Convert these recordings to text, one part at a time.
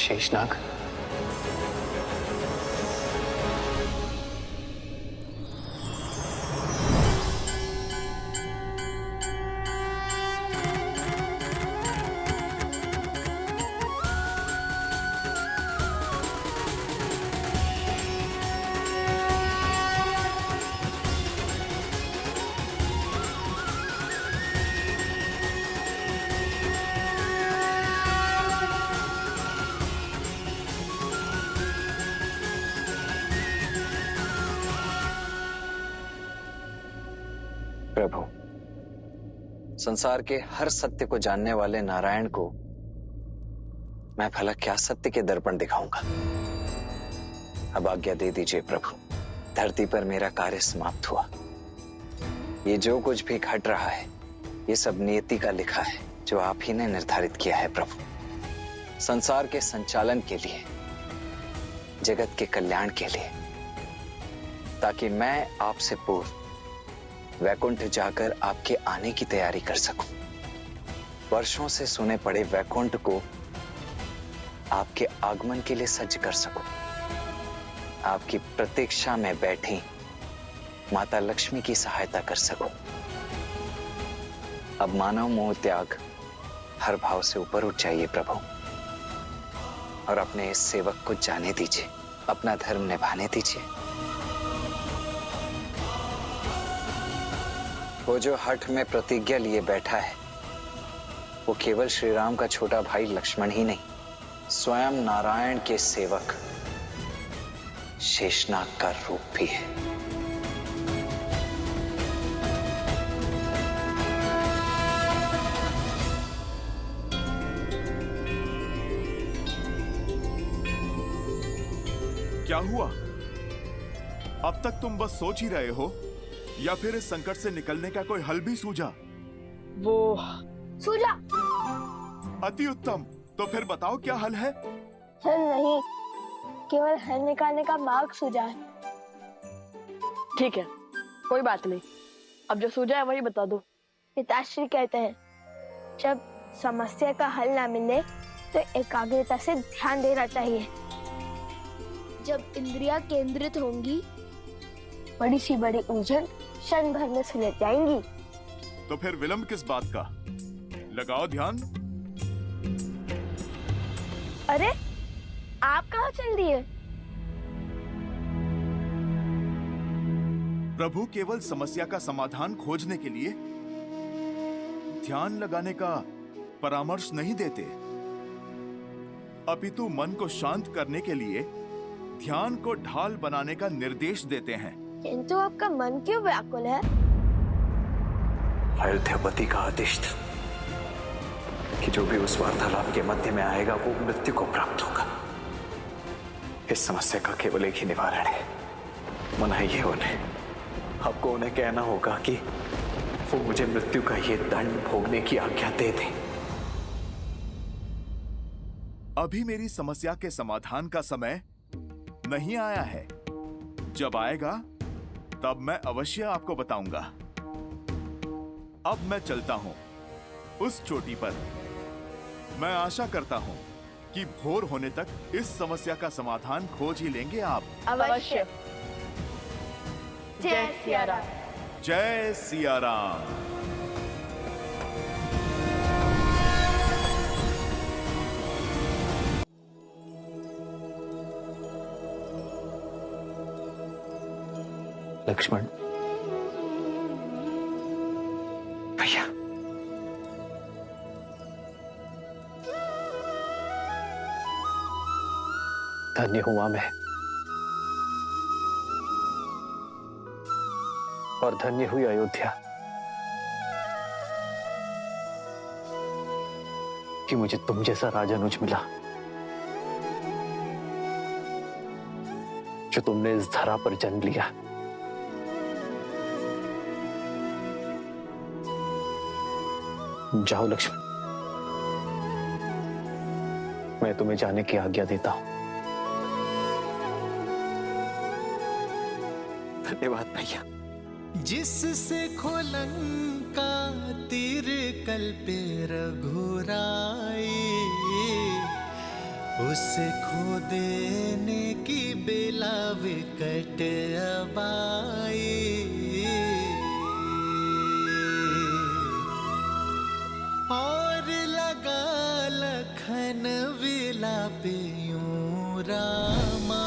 शेषनाग, प्रभु, संसार के हर सत्य को जानने वाले नारायण को मैं भला क्या सत्य के दर्पण दिखाऊंगा। अब आज्ञा दे दीजिए प्रभु। धरती पर मेरा कार्य समाप्त हुआ। ये जो कुछ भी घट रहा है, ये सब नियति का लिखा है, जो आप ही ने निर्धारित किया है प्रभु। संसार के संचालन के लिए, जगत के कल्याण के लिए, ताकि मैं आपसे पूर्व वैकुंठ जाकर आपके आने की तैयारी कर सकूं। वर्षों से सुने पड़े वैकुंठ को आपके आगमन के लिए सज्ज कर सकूं। आपकी प्रतीक्षा में बैठी माता लक्ष्मी की सहायता कर सकूं। अब मानव मोह त्याग हर भाव से ऊपर उठ जाइए प्रभु, और अपने इस सेवक को जाने दीजिए, अपना धर्म निभाने दीजिए। वो जो हठ में प्रतिज्ञा लिए बैठा है, वो केवल श्री राम का छोटा भाई लक्ष्मण ही नहीं, स्वयं नारायण के सेवक शेषनाग का रूप भी है। क्या हुआ? अब तक तुम बस सोच ही रहे हो, या फिर इस संकट से निकलने का कोई हल भी सूझा? वो सूझा। अति उत्तम। तो फिर बताओ क्या हल है? हल नहीं, केवल हल निकालने का मार्ग सूझा है। ठीक है, कोई बात नहीं। अब जो सूझा है वही बता दो। पिताश्री कहते हैं, जब समस्या का हल ना मिले तो एकाग्रता से ध्यान देना चाहिए। जब इंद्रियां केंद्रित होंगी, बड़ी सी बड़ी उलझन क्षण भर में सुलझ जाएंगी। तो फिर विलंब किस बात का? लगाओ ध्यान। अरे, आप कहाँ चल दिए? प्रभु केवल समस्या का समाधान खोजने के लिए ध्यान लगाने का परामर्श नहीं देते, अपितु मन को शांत करने के लिए ध्यान को ढाल बनाने का निर्देश देते हैं। किंतु आपका मन क्यों व्याकुल है? अयोध्यापति का आदेश था कि जो भी उस वार्तालाप के मध्य में आएगा वो मृत्यु को प्राप्त होगा। इस समस्या का केवल एक ही निवारण है, मनाइए उन्हें। आपको उन्हें कहना होगा कि वो मुझे मृत्यु का ये दंड भोगने की आज्ञा दे दें। अभी मेरी समस्या के समाधान का समय नहीं आया है। जब आएगा तब मैं अवश्य आपको बताऊंगा। अब मैं चलता हूं उस चोटी पर। मैं आशा करता हूं कि भोर होने तक इस समस्या का समाधान खोज ही लेंगे आप। अवश्य। जय सिया राम। जय सिया राम। लक्ष्मण भैया, धन्य हुआ मैं, और धन्य हुई अयोध्या कि मुझे तुम जैसा राजानुज मिला, जो तुमने इस धरा पर जन्म लिया। जाओ लक्ष्मण, मैं तुम्हें जाने की आज्ञा देता हूं। धन्यवाद भैया। जिससे खोलंका तीर कल्पे रघुराई, उसे खो देने की बेला विकट अब आई, और लगा लखन विलापे यूं रामा,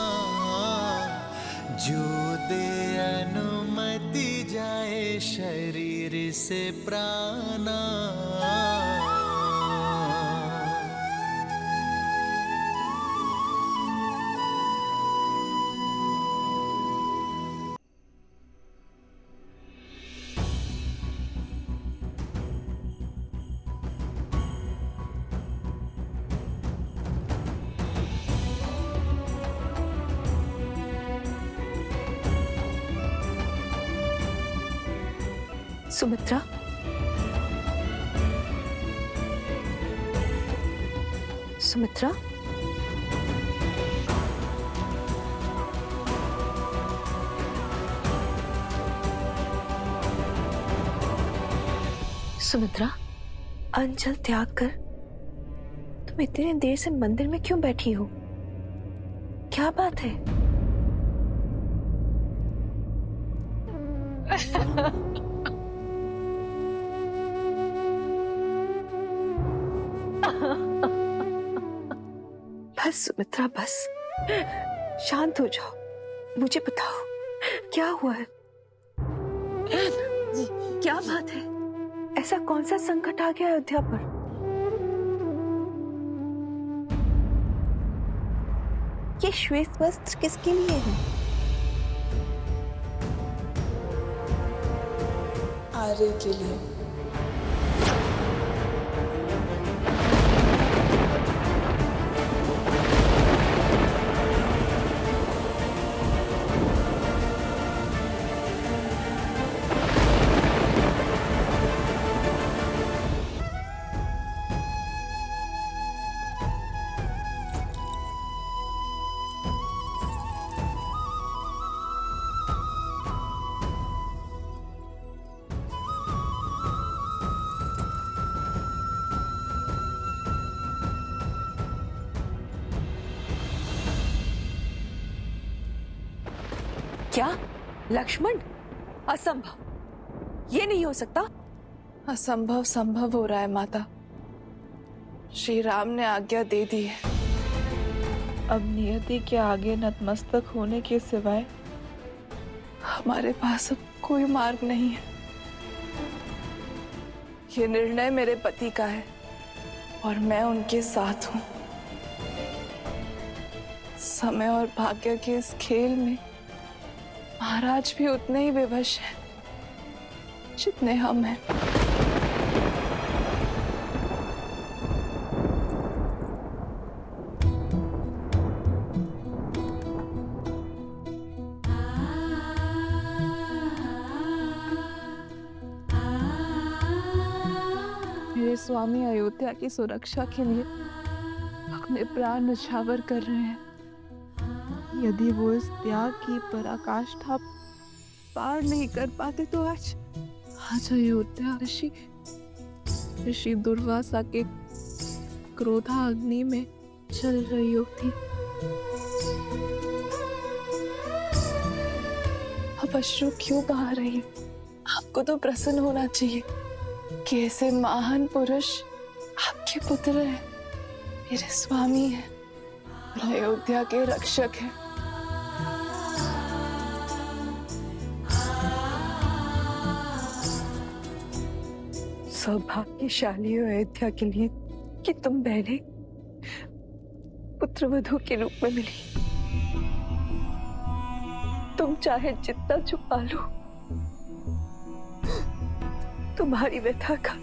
जो दे अनुमति जाए शरीर से प्राणा। सुमित्रा, सुमित्रा, सुमित्रा, अंजल त्याग कर तुम इतनी देर से मंदिर में क्यों बैठी हो? क्या बात है? बस सुमित्रा, बस शांत हो जाओ। मुझे बताओ क्या हुआ है? क्या बात है? ऐसा कौन सा संकट आ गया अयोध्या पर? ये श्वेत वस्त्र किसके लिए है? आर्य के लिए। क्या लक्ष्मण? असंभव, ये नहीं हो सकता। असंभव संभव हो रहा है माता। श्री राम ने आज्ञा दे दी है। अब नियति के आगे नतमस्तक होने के सिवाय हमारे पास अब कोई मार्ग नहीं है। ये निर्णय मेरे पति का है और मैं उनके साथ हूं। समय और भाग्य के इस खेल में महाराज भी उतने ही विवश हैं जितने हम हैं। मेरे स्वामी अयोध्या की सुरक्षा के लिए अपने प्राण न्यौछावर कर रहे हैं। यदि वो इस त्याग की पराकाष्ठा पार नहीं कर पाते तो आज अयोध्या ऋषि दुर्वासा के क्रोधा अग्नि में जल रही होती। अब अश्रु क्यों बहा रही? आपको तो प्रसन्न होना चाहिए कि ऐसे महान पुरुष आपके पुत्र हैं, मेरे स्वामी हैं, अयोध्या के रक्षक हैं। सौभाग्यशाली हो अयोध्या के लिए कि तुम बहने पुत्रवधू के रूप में मिली। तुम चाहे जितना छुपा लो, तुम्हारी व्यथा का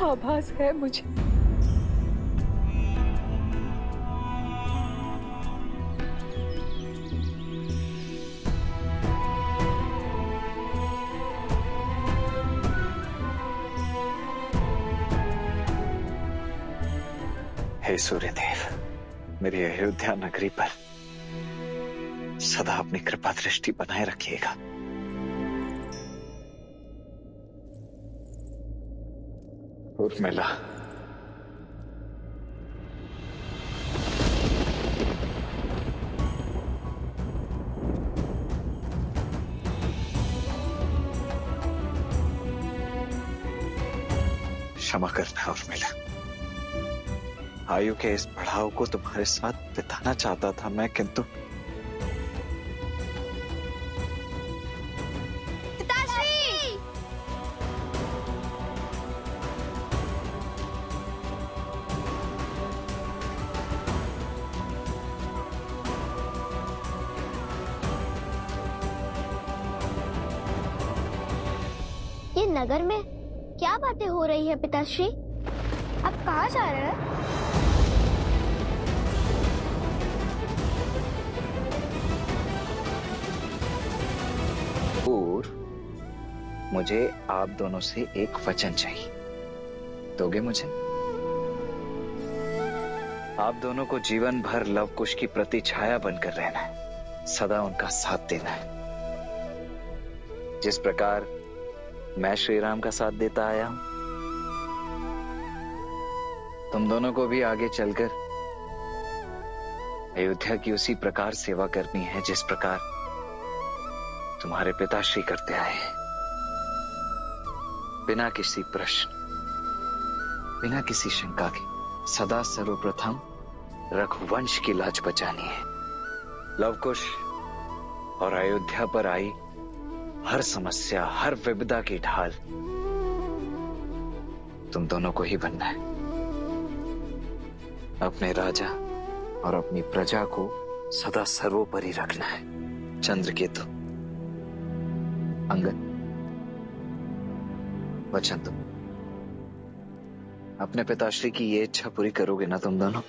आभास है मुझे। हे सूर्यदेव, मेरी अयोध्या नगरी पर सदा अपनी कृपा दृष्टि बनाए रखिएगा। उर्मिला, क्षमा करना उर्मिला। आयु के इस पड़ाव को तुम्हारे साथ बिताना चाहता था मैं, किंतु पिताश्री! ये नगर में क्या बातें हो रही है पिताश्री? आप कहाँ जा रहे हैं? और मुझे आप दोनों से एक वचन चाहिए, दोगे मुझे? आप दोनों को जीवन भर लव कुश की प्रतिछाया बनकर रहना है, सदा उनका साथ देना है। जिस प्रकार मैं श्री राम का साथ देता आया हूं, तुम दोनों को भी आगे चलकर अयोध्या की उसी प्रकार सेवा करनी है जिस प्रकार तुम्हारे पिताश्री करते आए हैं। बिना किसी प्रश्न, बिना किसी शंका के सदा सर्वप्रथम रघुवंश की लाज बचानी है। लवकुश और अयोध्या पर आई हर समस्या, हर विपदा की ढाल तुम दोनों को ही बनना है। अपने राजा और अपनी प्रजा को सदा सर्वोपरि रखना है। चंद्रकेतु, अंगद, वचन दो, अपने पिताश्री की ये इच्छा पूरी करोगे ना तुम दोनों?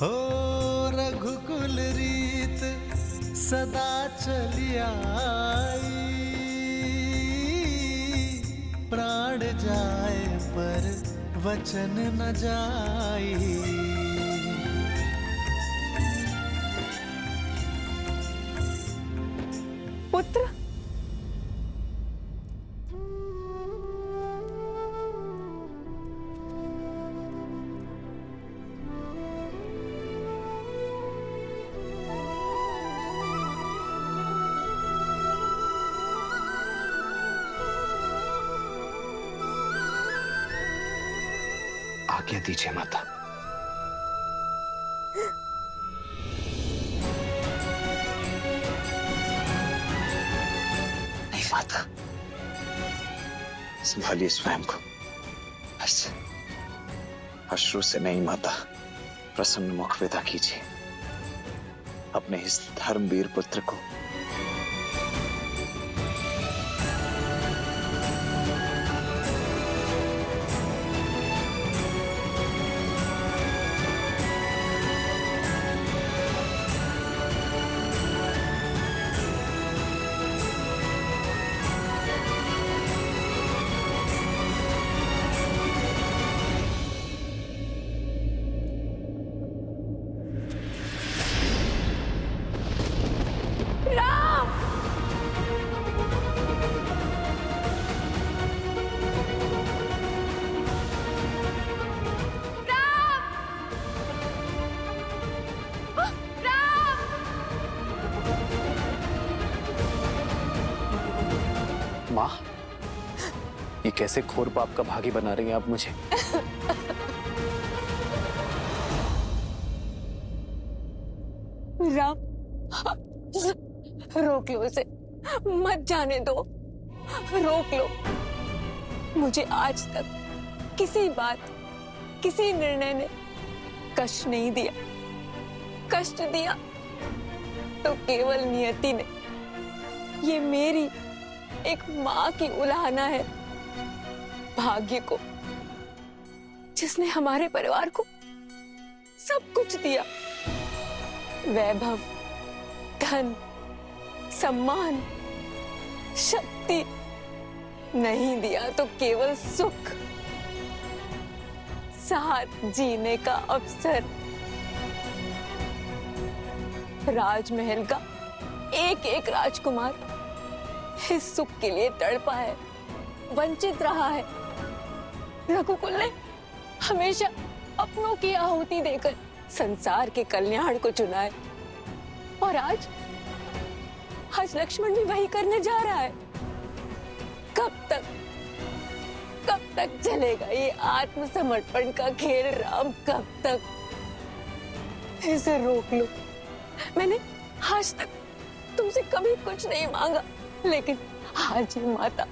हो रघुकुल रीत सदा चली आई, प्राण जाए पर वचन न जाई। पुत्र, आज्ञा दीजिए माता। नहीं माता, संभालिए स्वयं को। बस अश्रु से नहीं माता, प्रसन्न मुख विदा कीजिए अपने इस धर्मवीर पुत्र को। माँ, ये कैसे घोर पाप का भागी बना रही हैं आप मुझे? राम, रोक लो इसे, मत जाने दो, रोक लो। मुझे आज तक किसी बात, किसी निर्णय ने कष्ट नहीं दिया। कष्ट दिया तो केवल नियति ने। ये मेरी एक माँ की उलाहना है भाग्य को, जिसने हमारे परिवार को सब कुछ दिया। वैभव, धन, सम्मान, शक्ति नहीं दिया तो केवल सुख, साथ जीने का अवसर। राजमहल का एक एक राजकुमार इस सुख के लिए तड़पा है, वंचित रहा है। रघुकुल ने हमेशा अपनों की आहुति देकर संसार के कल्याण को चुना है, और आज लक्ष्मण भी वही करने जा रहा है। कब तक चलेगा ये आत्मसमर्पण का खेल राम? कब तक? इसे रोक लो। मैंने आज तक तुमसे कभी कुछ नहीं मांगा, लेकिन आज ये माता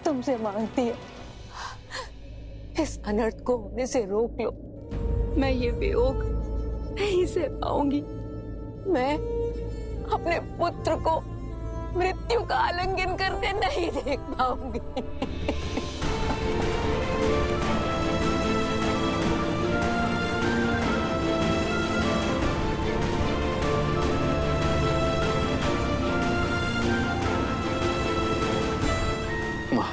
तुमसे मांगती है, इस अनर्थ को होने से रोक लो। मैं ये वियोग नहीं सह पाऊंगी। मैं अपने पुत्र को मृत्यु का आलिंगन करते नहीं देख पाऊंगी। माँ,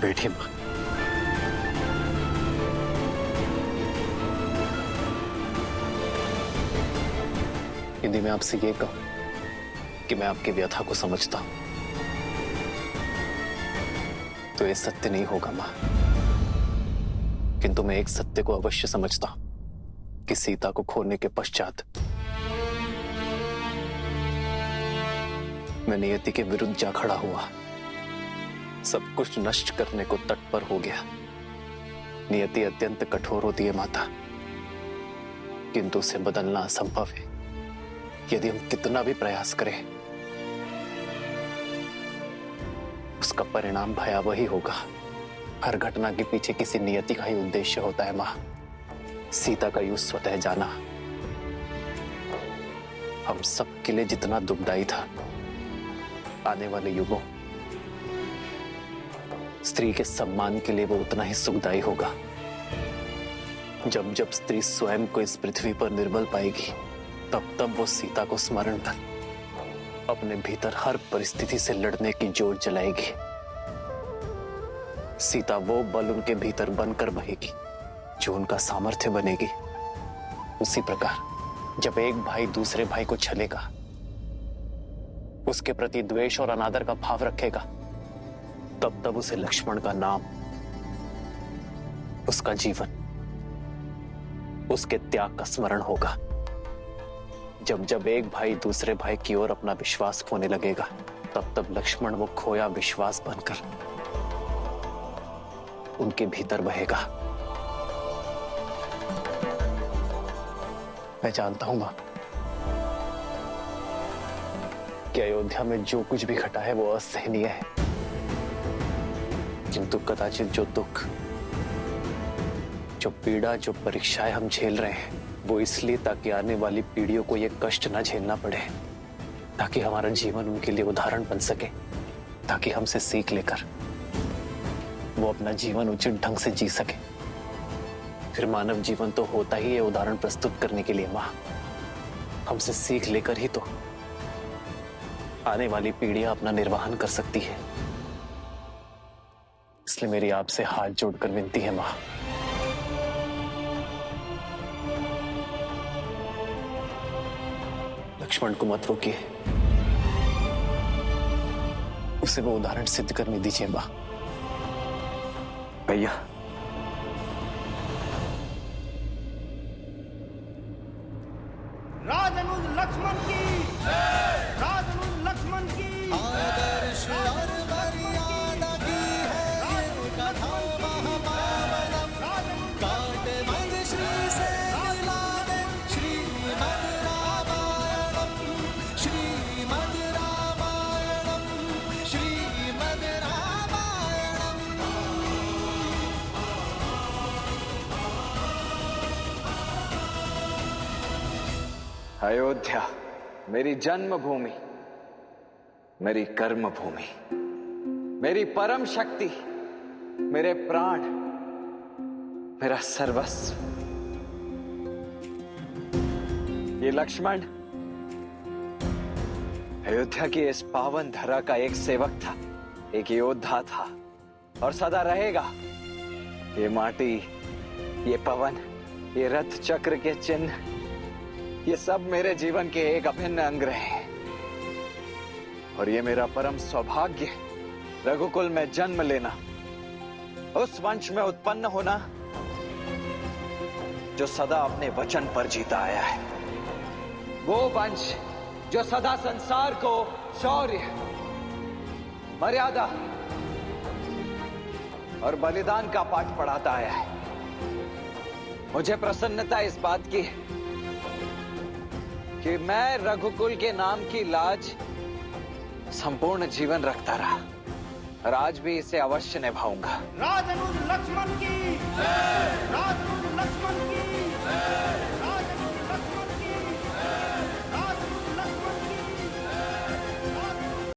बैठिए माँ। यदि मैं आपसे ये कहूं कि मैं आपकी व्यथा को समझता हूं, तो ये सत्य नहीं होगा मां। किंतु मैं एक सत्य को अवश्य समझता हूं कि सीता को खोने के पश्चात मैं नियति के विरुद्ध जा खड़ा हुआ, सब कुछ नष्ट करने को तत्पर हो गया। नियति अत्यंत कठोर होती है माता, किंतु उसे बदलना असंभव है। यदि हम कितना भी प्रयास करें, उसका परिणाम भयावह ही होगा। हर घटना के पीछे किसी नियति का ही उद्देश्य होता है मां। सीता का युग स्वतः जाना हम सब के लिए जितना दुखदायी था, आने वाले युगों स्त्री के सम्मान के लिए वो उतना ही सुखदायी होगा। जब जब स्त्री स्वयं को इस पृथ्वी पर निर्बल पाएगी, तब तब वो सीता को स्मरण कर अपने भीतर हर परिस्थिति से लड़ने की जोर जलाएगी। सीता वो बल उनके भीतर बनकर बहेगी जो उनका सामर्थ्य बनेगी। उसी प्रकार जब एक भाई दूसरे भाई को छलेगा, उसके प्रति द्वेष और अनादर का भाव रखेगा, तब तब उसे लक्ष्मण का नाम, उसका जीवन, उसके त्याग का स्मरण होगा। जब जब एक भाई दूसरे भाई की ओर अपना विश्वास खोने लगेगा, तब तब लक्ष्मण वो खोया विश्वास बनकर उनके भीतर बहेगा। मैं जानता हूं मां कि अयोध्या में जो कुछ भी घटा है वो असहनीय है, किंतु कदाचित जो दुख, जो पीड़ा, जो परीक्षाएं हम झेल रहे हैं, वो इसलिए ताकि आने वाली पीढ़ियों को ये कष्ट ना झेलना पड़े, ताकि हमारा जीवन उनके लिए उदाहरण बन सके, ताकि हमसे सीख लेकर वो अपना जीवन उचित ढंग से जी सके। फिर मानव जीवन तो होता ही है उदाहरण प्रस्तुत करने के लिए मां। हमसे सीख लेकर ही तो आने वाली पीढ़ियां अपना निर्वहन कर सकती है। इसलिए मेरी आपसे हाथ जोड़कर विनती है मां, लक्ष्मण को मत रोकिए, उसे वो उदाहरण सिद्ध करने दीजिए मां। भैया, राजनुज लक्ष्मण की, राजनुज लक्ष्मण की आदर्श और मर्यादा की है ये कथा महापावनम। काटे मद श्री से मिला दे श्रीमद् रामायणम, श्रीमद् रामायणम, श्रीमद् रामायणम। अयोध्या मेरी जन्मभूमि, मेरी कर्म भूमि, मेरी परम शक्ति, मेरे प्राण, मेरा सर्वस्व। ये लक्ष्मण अयोध्या की इस पावन धरा का एक सेवक था, एक योद्धा था और सदा रहेगा। ये माटी, ये पवन, ये रथ चक्र के चिन्ह, ये सब मेरे जीवन के एक अभिन्न अंग रहे। और ये मेरा परम सौभाग्य, रघुकुल में जन्म लेना, उस वंश में उत्पन्न होना जो सदा अपने वचन पर जीता आया है। वो वंश जो सदा संसार को शौर्य, मर्यादा और बलिदान का पाठ पढ़ाता आया है। मुझे प्रसन्नता इस बात की कि मैं रघुकुल के नाम की लाज संपूर्ण जीवन रखता रहा और आज भी इसे अवश्य निभाऊंगा। राजनुज लक्ष्मण की जय। राजनुज